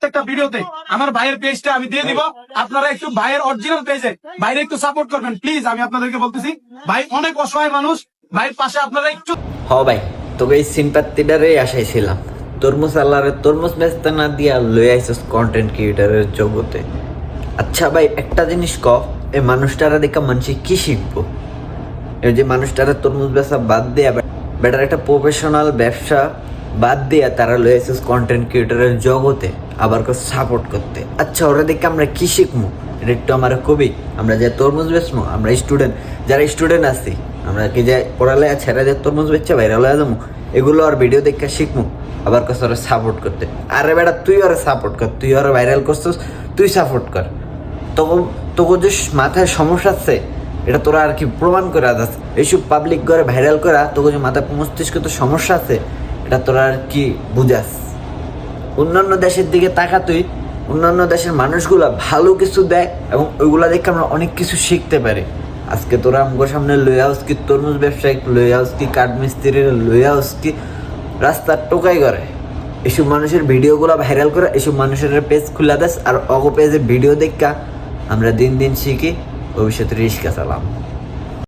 প্রত্যেকটা ভিডিওতে আমার ভাইয়ের পেজটা আমি দিয়ে দিব, আপনারা একটু ভাইয়ের অরিজিনাল পেজে ভাইরে একটু সাপোর্ট করবেন প্লিজ। আমি আপনাদেরকে বলতেছি ভাই অনেক অসহায় মানুষ, ভাইয়ের পাশে আপনারা একটু। হ ভাই, তোকে এই সিম্পাত্তিটারে আশাইছিলাম। তরমুজ আল্লাহরে তরমুজ বেচতে না দিয়া লই আইসস কন্টেন্ট ক্রিয়েটারের জগতে। আচ্ছা ভাই, একটা জিনিস ক, এই মানুষটারা দেখা মানুষ কি শিখবো? এই যে মানুষটারা তরমুজ বেচা বাদ দিয়া বেটার একটা প্রফেশনাল ব্যবসা বাদ দিয়া তারা লই আইসস কন্টেন্ট ক্রিয়েটারের জগতে আবার সাপোর্ট করতে। আচ্ছা, ওরা দেখে আমরা কি শিখবো এটা একটু আমার কবি। আমরা যে তরমুজ বেচবো, আমরা স্টুডেন্ট, যারা স্টুডেন্ট আছি, আমরা কি যে পড়ালেখা ছেড়ে যে তরমুজ বেচছে ভাইরাল হয়ে যাবো, এগুলো আর ভিডিও দেখে শিখবো আবার কাছে ওরা সাপোর্ট করতে। আরে বেটা, তুই ওরা সাপোর্ট কর, তুই ওরা ভাইরাল করছিস, তুই সাপোর্ট কর। তোকে যে মাথায় সমস্যা আছে এটা তোরা আর কি প্রমাণ করে আদাস। এইসব পাবলিক করে ভাইরাল করা, তোকে যে মাথায় মস্তিষ্ক তো সমস্যা আছে এটা তোরা আর কি বুঝাস। অন্যান্য দেশের দিকে তাকা তুই, অন্যান্য দেশের মানুষগুলা ভালো কিছু দেয় এবং ওইগুলা দেখে আমরা অনেক কিছু শিখতে পারি। আজকে তোরা আমগো সামনে লই হাউস কি তরমুজ ব্যবসায়িক, লই হাউস কি কাঠমিস্ত্রি, লই হাউস কি রাস্তার টোকাই করে। এসব মানুষের ভিডিওগুলো ভাইরাল করে, এসব মানুষের পেজ খুলে দেস, আর অগো পেজের ভিডিও দেখা আমরা দিন দিন শিখি, ভবিষ্যতে রিস্কা চালাম।